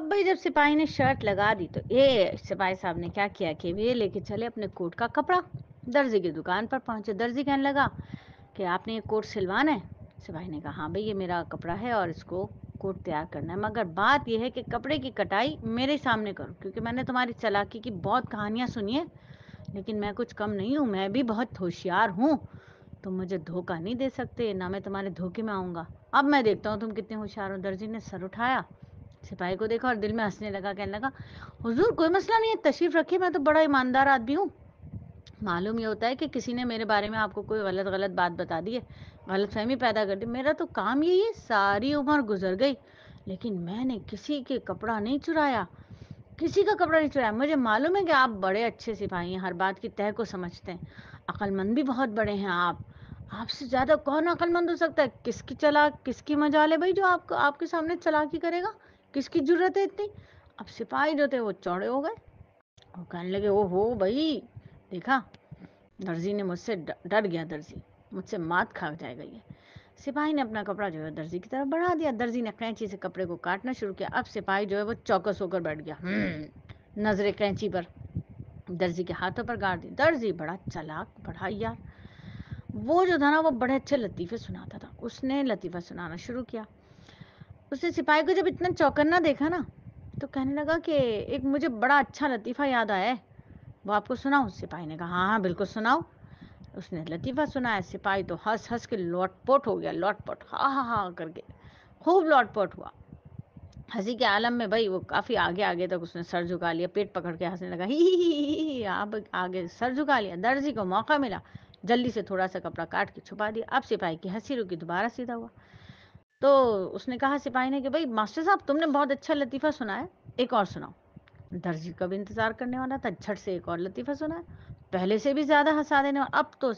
अब भाई जब सिपाही ने शर्ट लगा दी तो ये सिपाही साहब ने क्या किया कि ये लेके चले अपने कोट का कपड़ा, दर्जी की दुकान पर पहुंचे। दर्जी कहने लगा कि आपने ये कोट सिलवाना है? सिपाही ने कहा हाँ भाई ये मेरा कपड़ा है और इसको कोट तैयार करना है, मगर बात यह है कि कपड़े की कटाई मेरे सामने करो, क्योंकि मैंने तुम्हारी चालाकी की बहुत कहानियां सुनी है, लेकिन मैं कुछ कम नहीं हूँ, मैं भी बहुत होशियार हूँ। तुम मुझे धोखा नहीं दे सकते, ना मैं तुम्हारे धोखे में आऊँगा। अब मैं देखता हूँ तुम कितने होशियार हो। दर्जी ने सर उठाया, सिपाही को देखा और दिल में हंसने लगा। कहने लगा हुजूर कोई मसला नहीं है, तशरीफ़ रखिए, मैं तो बड़ा ईमानदार आदमी हूँ। मालूम ये होता है कि किसी ने मेरे बारे में आपको कोई गलत बात बता दी है, गलतफहमी पैदा कर दी। मेरा तो काम यही है, सारी उम्र गुजर गई लेकिन मैंने किसी के कपड़ा नहीं चुराया, किसी का कपड़ा नहीं चुराया। मुझे मालूम है कि आप बड़े अच्छे सिपाही हैं, हर बात की तह को समझते हैं, अक्लमंद भी बहुत बड़े हैं आप। आपसे ज़्यादा कौन अक्लमंद हो सकता है? किसकी मजाल है भाई जो आपको आपके सामने चालाकी करेगा? किसकी जुर्रत है इतनी? अब सिपाही जो थे वो चौड़े हो गए और कहने लगे ओहो भाई, देखा दर्जी ने मुझसे डर गया, दर्जी मुझसे मात खा जाएगा ये। सिपाही ने अपना कपड़ा जो है दर्जी की तरफ बढ़ा दिया। दर्जी ने कैंची से कपड़े को काटना शुरू किया। अब सिपाही जो है वो चौकस होकर बैठ गया, नजरें कैंची पर, दर्जी के हाथों पर गाड़ दी। दर्जी बड़ा चालाक, बड़ा यार, वो जो था ना वो बड़े अच्छे लतीफ़े सुनाता था। उसने लतीफ़ा सुनाना शुरू किया। उसने सिपाही को जब इतना चौकन्ना देखा ना तो कहने लगा कि एक मुझे बड़ा अच्छा लतीफ़ा याद आया है, वो आपको सुनाऊं? सिपाही ने कहा हाँ हाँ बिल्कुल सुनाओ। उसने लतीफ़ा सुनाया। सिपाही तो हंस हंस के लोटपोट हो गया, लोटपोट, हा हा हा करके खूब लोटपोट हुआ। हंसी के आलम में भाई वो काफ़ी आगे आगे तक उसने सर झुका लिया, पेट पकड़ के हंसने लगा, ही। अब आगे सर झुका लिया। दर्जी को मौका मिला, जल्दी से थोड़ा सा कपड़ा काट के छुपा दिया। अब सिपाही की हंसी रुकी, दोबारा सीधा हुआ। तो उसने कहा सिपाही ने कि भाई मास्टर साहब तुमने बहुत अच्छा लतीफ़ा सुनाया, एक और सुनाओ। दर्जी कब इंतजार करने वाला था, झट से एक और लतीफ़ा सुनाया, पहले से भी ज़्यादा हंसा देने वाला। अब तो